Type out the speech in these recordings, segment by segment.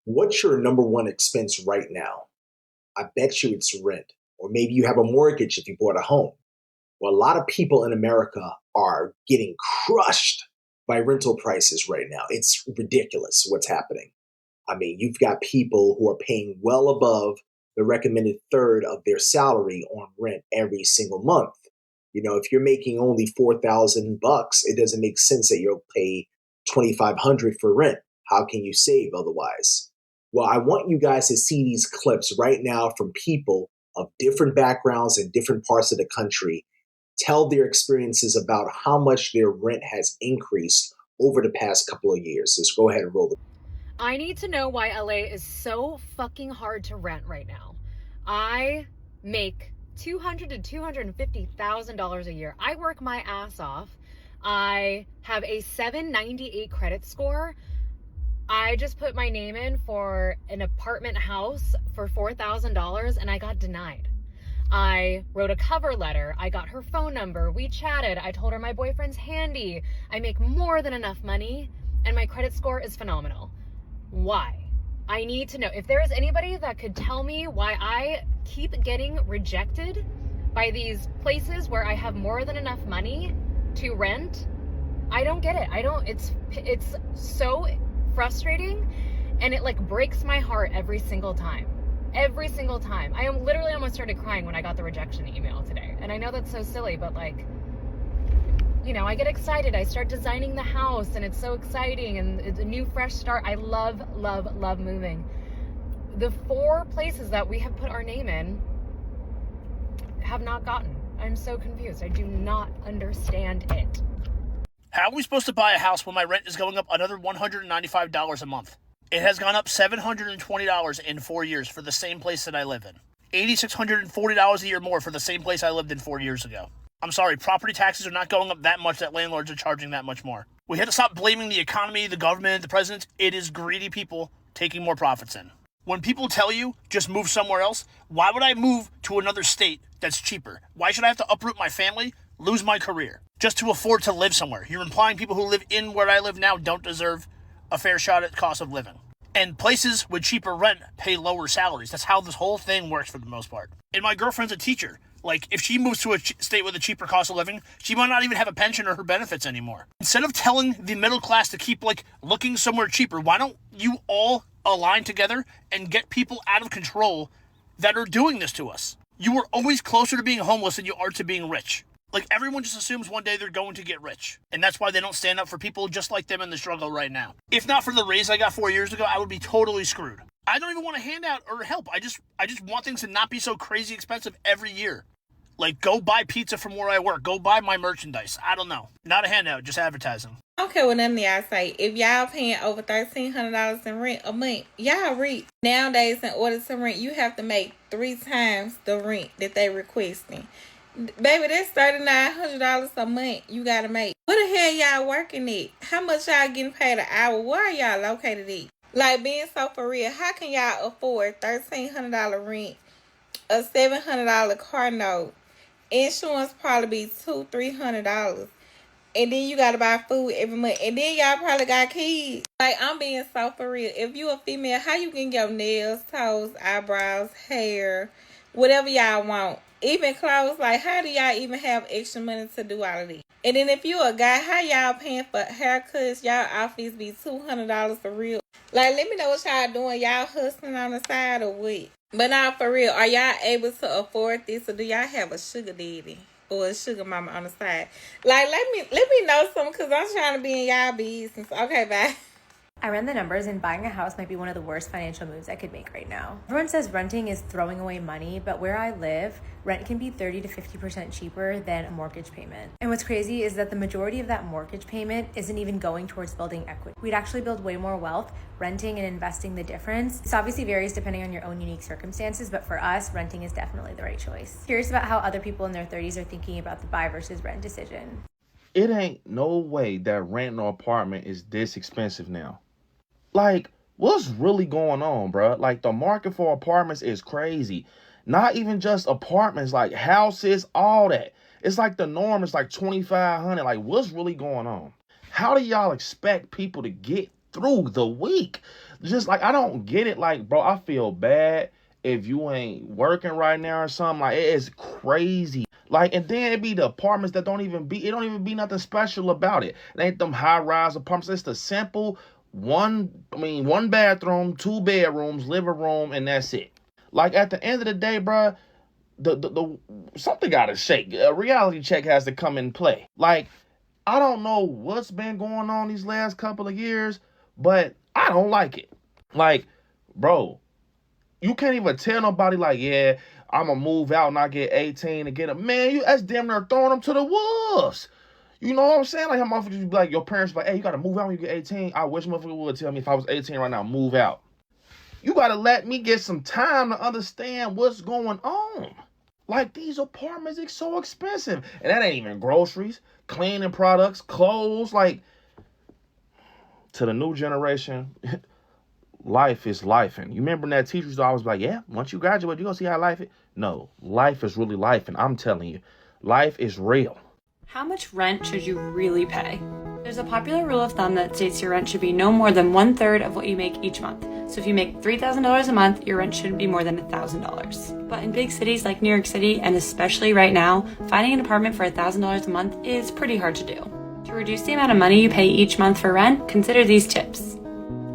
What's your number one expense right now? I bet you it's rent, or maybe you have a mortgage if you bought a home. Well, a lot of people in America are getting crushed by rental prices right now. It's ridiculous what's happening. I mean, you've got people who are paying well above the recommended third of their salary on rent every single month. If you're making only 4,000 bucks, it doesn't make sense that you'll pay 2,500 for rent. How can you save otherwise? Well, I want you guys to see these clips right now from people of different backgrounds in different parts of the country tell their experiences about how much their rent has increased over the past couple of years. Let's go ahead and roll it. I need to know why LA is so fucking hard to rent right now. I make $200,000 to $250,000 a year. I work my ass off. I have a 798 credit score. I just put my name in for an apartment house for $4,000 and I got denied. I wrote a cover letter. I got her phone number. We chatted. I told her my boyfriend's handy. I make more than enough money and my credit score is phenomenal. Why? I need to know. If there is anybody that could tell me why I keep getting rejected by these places where I have more than enough money to rent, I don't get it. It's so frustrating and it like breaks my heart every single time. Every single time. I am literally almost started crying when I got the rejection email today. And I know that's so silly, but I get excited. I start designing the house and it's so exciting and it's a new fresh start. I love, love, love moving. The 4 places that we have put our name in have not gotten. I'm so confused. I do not understand it. How are we supposed to buy a house when my rent is going up another $195 a month? It has gone up $720 in 4 years for the same place that I live in. $8,640 a year more for the same place I lived in 4 years ago. I'm sorry, property taxes are not going up that much that landlords are charging that much more. We have to stop blaming the economy, the government, the president. It is greedy people taking more profits in. When people tell you, just move somewhere else, why would I move to another state that's cheaper? Why should I have to uproot my family, lose my career, just to afford to live somewhere? You're implying people who live in where I live now don't deserve a fair shot at cost of living. And places with cheaper rent pay lower salaries. That's how this whole thing works for the most part. And my girlfriend's a teacher. Like, if she moves to a state with a cheaper cost of living, she might not even have a pension or her benefits anymore. Instead of telling the middle class to keep, looking somewhere cheaper, why don't you all align together and get people out of control that are doing this to us? You are always closer to being homeless than you are to being rich. Everyone just assumes one day they're going to get rich. And that's why they don't stand up for people just like them in the struggle right now. If not for the raise I got 4 years ago, I would be totally screwed. I don't even want a handout or help. I just want things to not be so crazy expensive every year. Go buy pizza from where I work. Go buy my merchandise. I don't know. Not a handout, just advertising. I don't care what none of y'all say. If y'all paying over $1,300 in rent a month, y'all rich. Nowadays, in order to rent, you have to make 3 times the rent that they requesting. Baby, that's $3,900 a month you gotta make. Where the hell y'all working at? How much y'all getting paid an hour? Where are y'all located at? Being so for real, how can y'all afford $1,300 rent, a $700 car note, insurance probably be $200-$300, and then you gotta buy food every month, and then y'all probably got kids. I'm being so for real. If you a female, how you can get nails, toes, eyebrows, hair, whatever y'all want? Even clothes, how do y'all even have extra money to do all of this? And then if you a guy, how y'all paying for haircuts? Y'all outfits be $200 for real. Let me know what y'all doing. Y'all hustling on the side or what? But now for real, are y'all able to afford this, or do y'all have a sugar daddy or a sugar mama on the side? Let me know something, because I'm trying to be in y'all business. Okay, bye. I ran the numbers, and buying a house might be one of the worst financial moves I could make right now. Everyone says renting is throwing away money, but where I live, rent can be 30 to 50% cheaper than a mortgage payment. And what's crazy is that the majority of that mortgage payment isn't even going towards building equity. We'd actually build way more wealth renting and investing the difference. This obviously varies depending on your own unique circumstances, but for us, renting is definitely the right choice. Curious about how other people in their 30s are thinking about the buy versus rent decision. It ain't no way that renting an apartment is this expensive now. What's really going on, bro? The market for apartments is crazy. Not even just apartments, houses, all that. It's the norm is $2,500. What's really going on? How do y'all expect people to get through the week. Just like, I don't get it. Like, bro, I feel bad if you ain't working right now or something. Like, it is crazy. Like, and then it be the apartments that it don't even be nothing special about it. It ain't them high rise apartments. It's the simple one bathroom, 2 bedrooms, living room, and that's it. Like, at the end of the day, bro, the something gotta shake. A reality check has to come in play. Like, I don't know what's been going on these last couple of years, but I don't like it. Like, bro, you can't even tell nobody, like, yeah, I'm gonna move out and I get 18 and get a man. That's damn near throwing them to the wolves. You know what I'm saying? Like, how motherfuckers be like, your parents be like, hey, you gotta move out when you get 18. I wish motherfucker would tell me if I was 18 right now, move out. You gotta let me get some time to understand what's going on. Like, these apartments are so expensive. And that ain't even groceries, cleaning products, clothes. Like, to the new generation, life is life. And you remember that teachers always be like, yeah, once you graduate, you're gonna see how life is. No, life is really life. And I'm telling you, life is real. How much rent should you really pay? There's a popular rule of thumb that states your rent should be no more than 1/3 of what you make each month. So if you make $3,000 a month, your rent shouldn't be more than $1,000. But in big cities like New York City, and especially right now, finding an apartment for $1,000 a month is pretty hard to do. To reduce the amount of money you pay each month for rent, consider these tips.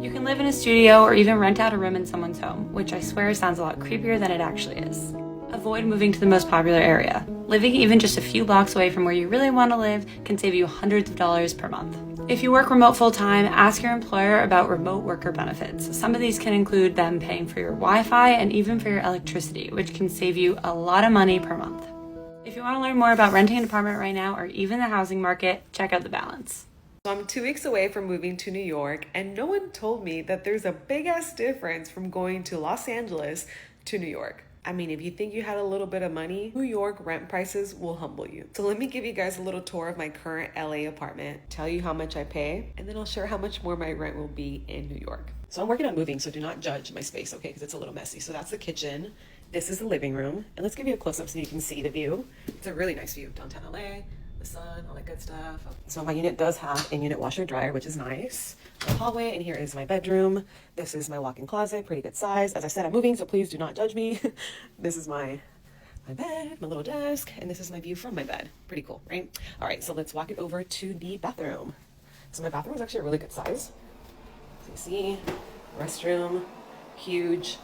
You can live in a studio or even rent out a room in someone's home, which I swear sounds a lot creepier than it actually is. Avoid moving to the most popular area. Living even just a few blocks away from where you really want to live can save you hundreds of dollars per month. If you work remote full-time, ask your employer about remote worker benefits. Some of these can include them paying for your Wi-Fi and even for your electricity, which can save you a lot of money per month. If you want to learn more about renting an apartment right now or even the housing market, check out The Balance. So I'm 2 weeks away from moving to New York, and no one told me that there's a big ass difference from going to Los Angeles to New York. I mean, if you think you had a little bit of money, New York rent prices will humble you. So let me give you guys a little tour of my current LA apartment, tell you how much I pay, and then I'll share how much more my rent will be in New York. So I'm working on moving, so do not judge my space, okay? Because it's a little messy. So that's the kitchen. This is the living room. And let's give you a close-up so you can see the view. It's a really nice view of downtown LA, the sun, all that good stuff. So my unit does have a unit washer dryer, which is nice. The hallway, and here is my bedroom. This is my walk-in closet, pretty good size. As I said, I'm moving, so please do not judge me. This is my bed, my little desk, and this is my view from my bed. Pretty cool, right? All right, so let's walk it over to the bathroom. So my bathroom is actually a really good size. So you see, restroom, huge.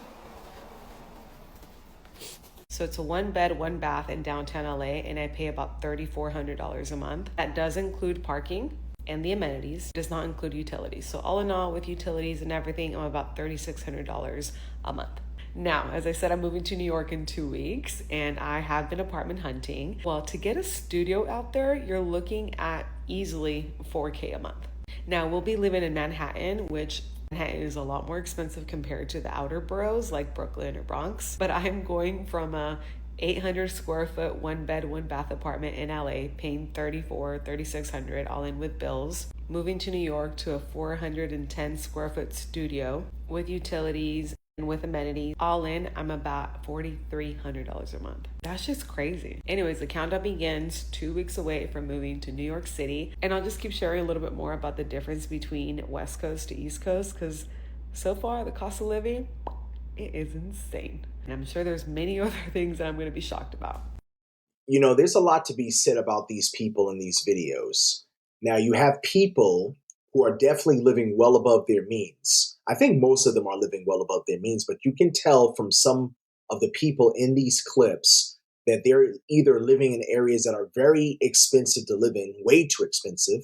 So it's a 1 bed, 1 bath in downtown LA, and I pay about $3,400 a month. That does include parking and the amenities. It does not include utilities. So all in all, with utilities and everything, I'm about $3,600 a month. Now, as I said, I'm moving to New York in 2 weeks, and I have been apartment hunting. Well, to get a studio out there, you're looking at easily $4K a month. Now, we'll be living in Manhattan, which Manhattan is a lot more expensive compared to the outer boroughs like Brooklyn or Bronx. But I'm going from a 800 square foot, 1 bed, 1 bath apartment in LA, paying $3,600 all in with bills, moving to New York to a 410 square foot studio with utilities and with amenities. All in, I'm about $4,300 a month. That's just crazy. Anyways, the countdown begins 2 weeks away from moving to New York City. And I'll just keep sharing a little bit more about the difference between West Coast to East Coast, because so far the cost of living, it is insane. And I'm sure there's many other things that I'm going to be shocked about. You know, there's a lot to be said about these people in these videos. Now, you have people who are definitely living well above their means. I think most of them are living well above their means, but you can tell from some of the people in these clips that they're either living in areas that are very expensive to live in, way too expensive,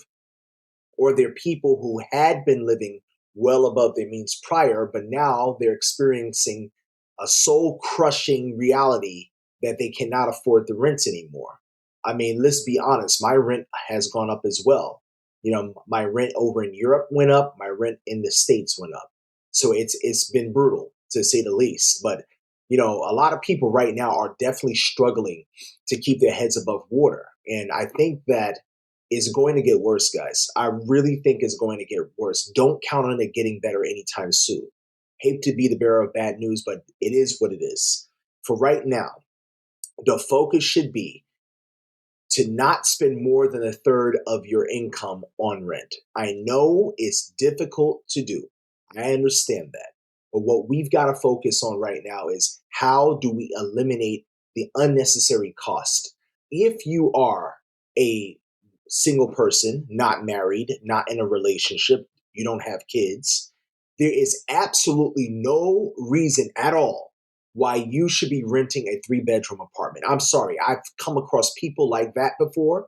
or they're people who had been living well above their means prior, but now they're experiencing a soul-crushing reality that they cannot afford the rents anymore. I mean, let's be honest, my rent has gone up as well. You know, my rent over in Europe went up, my rent in the States went up. So it's been brutal, to say the least. But, you know, a lot of people right now are definitely struggling to keep their heads above water. And I think that is going to get worse, guys. I really think it's going to get worse. Don't count on it getting better anytime soon. Hate to be the bearer of bad news, but it is what it is. For right now, the focus should be to not spend more than a third of your income on rent. I know it's difficult to do. I understand that. But what we've got to focus on right now is how do we eliminate the unnecessary cost? If you are a single person, not married, not in a relationship, you don't have kids, there is absolutely no reason at all why you should be renting a 3-bedroom apartment. I'm sorry, I've come across people like that before.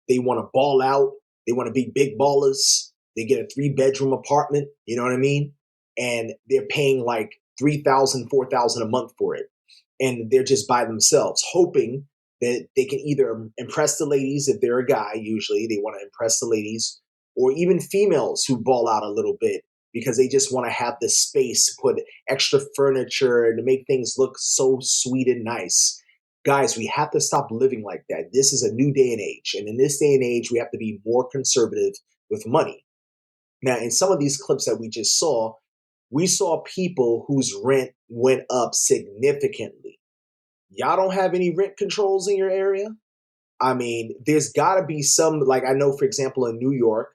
They want to ball out, they want to be big ballers. They get a 3-bedroom apartment, you know what I mean? And they're paying like $3,000, $4,000 a month for it. And they're just by themselves, hoping that they can either impress the ladies. If they're a guy, usually they want to impress the ladies, or even females who ball out a little bit because they just want to have the space to put extra furniture and to make things look so sweet and nice. Guys, we have to stop living like that. This is a new day and age. And in this day and age, we have to be more conservative with money. Now, in some of these clips that we just saw, we saw people whose rent went up significantly. Y'all don't have any rent controls in your area? I mean, there's got to be some, like I know, for example, in New York,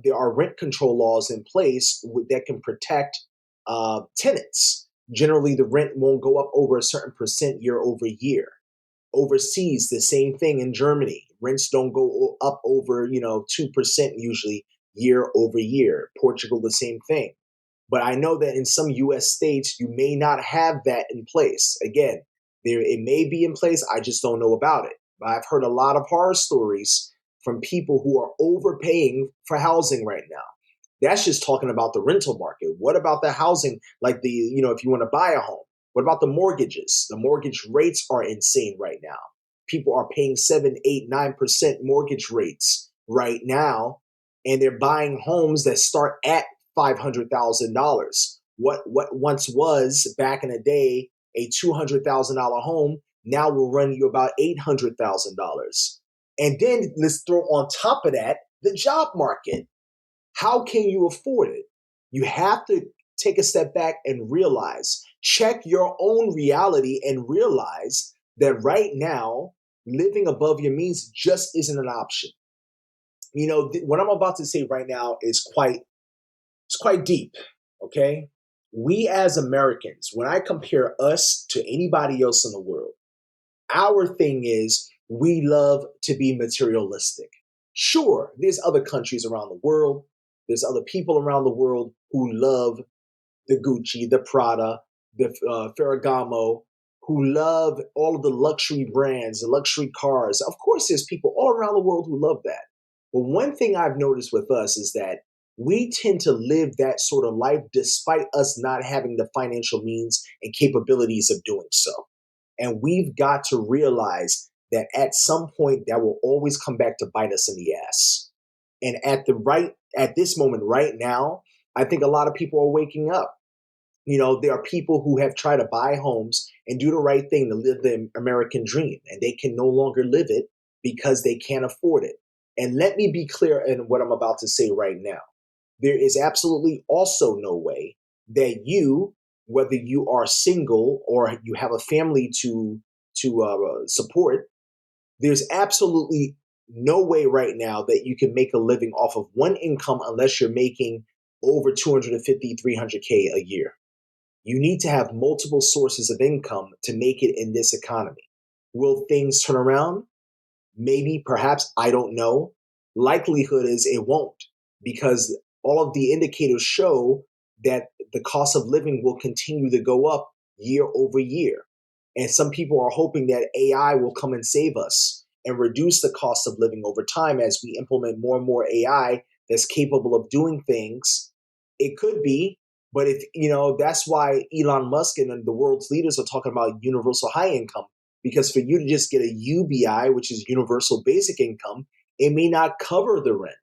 there are rent control laws in place that can protect tenants. Generally, the rent won't go up over a certain percent year over year. Overseas, the same thing in Germany. Rents don't go up over, 2% usually year over year. Portugal, the same thing. But I know that in some U.S. states, you may not have that in place. Again, it may be in place. I just don't know about it. But I've heard a lot of horror stories from people who are overpaying for housing right now. That's just talking about the rental market. What about the housing? Like if you want to buy a home, what about the mortgages? The mortgage rates are insane right now. People are paying 7, 8, 9% mortgage rates right now, and they're buying homes that start at $500,000. What once was back in the day a $200,000 home now will run you about $800,000. And then let's throw on top of that the job market. How can you afford it? You have to take a step back and check your own reality and realize that right now, living above your means just isn't an option. What I'm about to say right now is quite deep, okay? We as Americans, when I compare us to anybody else in the world, our thing is we love to be materialistic. Sure, there's other countries around the world, there's other people around the world who love the Gucci, the Prada, the Ferragamo, who love all of the luxury brands, the luxury cars. Of course, there's people all around the world who love that. But one thing I've noticed with us is that we tend to live that sort of life despite us not having the financial means and capabilities of doing so. And we've got to realize that at some point that will always come back to bite us in the ass. And at this moment right now, I think a lot of people are waking up. There are people who have tried to buy homes and do the right thing to live the American dream, and they can no longer live it because they can't afford it. And let me be clear in what I'm about to say right now. There is absolutely also no way that you, whether you are single or you have a family to support, there's absolutely no way right now that you can make a living off of one income unless you're making over 250, 300K a year. You need to have multiple sources of income to make it in this economy. Will things turn around? Maybe, perhaps, I don't know. Likelihood is it won't, because all of the indicators show that the cost of living will continue to go up year over year. And some people are hoping that AI will come and save us and reduce the cost of living over time as we implement more and more AI that's capable of doing things. It could be, but that's why Elon Musk and the world's leaders are talking about universal high income, because for you to just get a UBI, which is universal basic income, it may not cover the rent.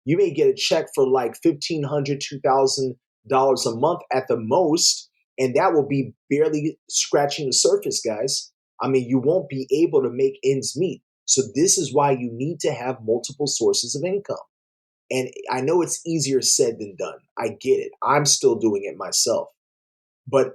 You may get a check for like $1,500, $2,000 a month at the most, and that will be barely scratching the surface, guys. I mean, you won't be able to make ends meet. So this is why you need to have multiple sources of income. And I know it's easier said than done. I get it. I'm still doing it myself. But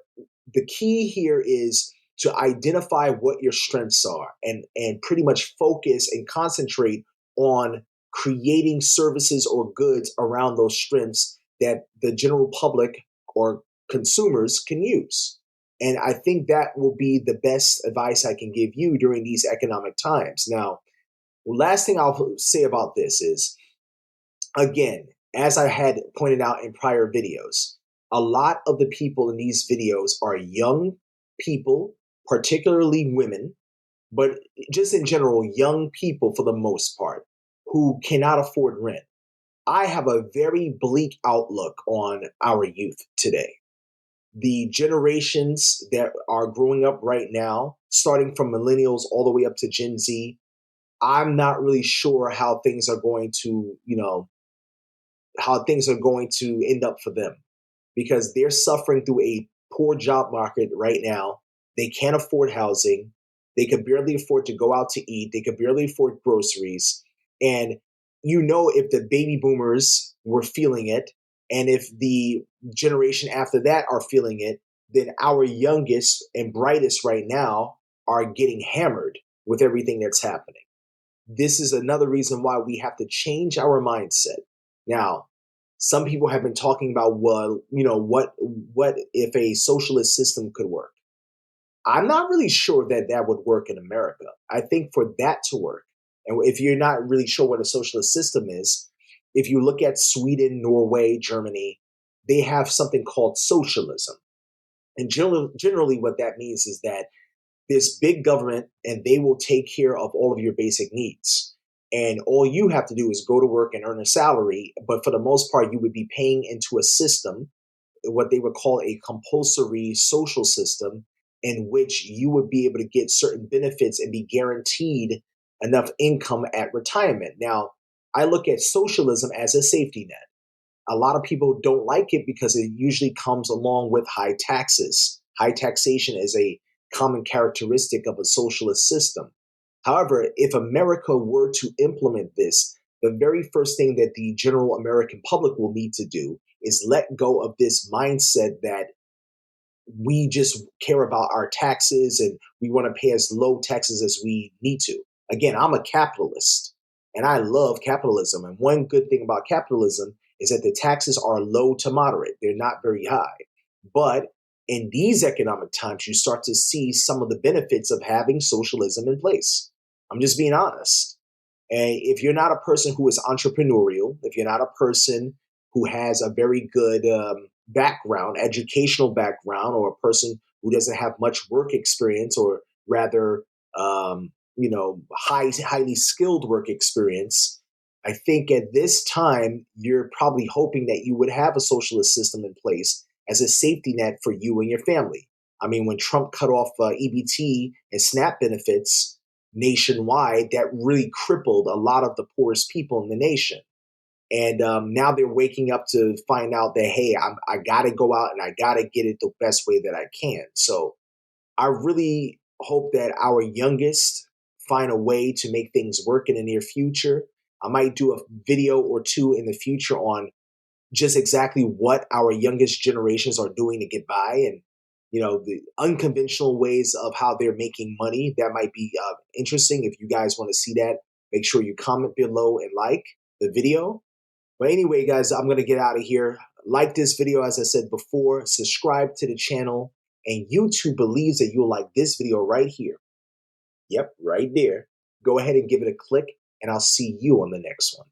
the key here is to identify what your strengths are and pretty much focus and concentrate on creating services or goods around those strengths that the general public or consumers can use. And I think that will be the best advice I can give you during these economic times. Now, last thing I'll say about this is, again, as I had pointed out in prior videos, a lot of the people in these videos are young people, particularly women, but just in general, young people for the most part who cannot afford rent. I have a very bleak outlook on our youth today. The generations that are growing up right now, starting from millennials all the way up to Gen Z, I'm not really sure how things are going to, how things are going to end up for them because they're suffering through a poor job market right now. They can't afford housing. They can barely afford to go out to eat. They can barely afford groceries. And if the baby boomers were feeling it, and if the generation after that are feeling it, then our youngest and brightest right now are getting hammered with everything that's happening. This is another reason why we have to change our mindset. Now, some people have been talking about, well, what if a socialist system could work? I'm not really sure that that would work in America. I think for that to work, and if you're not really sure what a socialist system is, if you look at Sweden, Norway, Germany, they have something called socialism. And generally what that means is that this big government and they will take care of all of your basic needs. And all you have to do is go to work and earn a salary. But for the most part, you would be paying into a system, what they would call a compulsory social system, in which you would be able to get certain benefits and be guaranteed enough income at retirement. Now, I look at socialism as a safety net. A lot of people don't like it because it usually comes along with high taxes. High taxation is a common characteristic of a socialist system. However, if America were to implement this, the very first thing that the general American public will need to do is let go of this mindset that we just care about our taxes and we want to pay as low taxes as we need to. Again, I'm a capitalist and I love capitalism. And one good thing about capitalism is that the taxes are low to moderate. They're not very high. But in these economic times, you start to see some of the benefits of having socialism in place. I'm just being honest. And if you're not a person who is entrepreneurial, if you're not a person who has a very good background, educational background, or a person who doesn't have much work experience, or rather, highly skilled work experience, I think at this time, you're probably hoping that you would have a socialist system in place as a safety net for you and your family. I mean, when Trump cut off EBT and SNAP benefits nationwide, that really crippled a lot of the poorest people in the nation. And now they're waking up to find out that, hey, I got to go out and I got to get it the best way that I can. So I really hope that our youngest find a way to make things work in the near future. I might do a video or two in the future on just exactly what our youngest generations are doing to get by, and the unconventional ways of how they're making money. That might be interesting. If you guys want to see that, make sure you comment below and like the video. But anyway, guys, I'm going to get out of here. Like this video, as I said before, subscribe to the channel, and YouTube believes that you'll like this video right here. Yep, right there. Go ahead and give it a click, and I'll see you on the next one.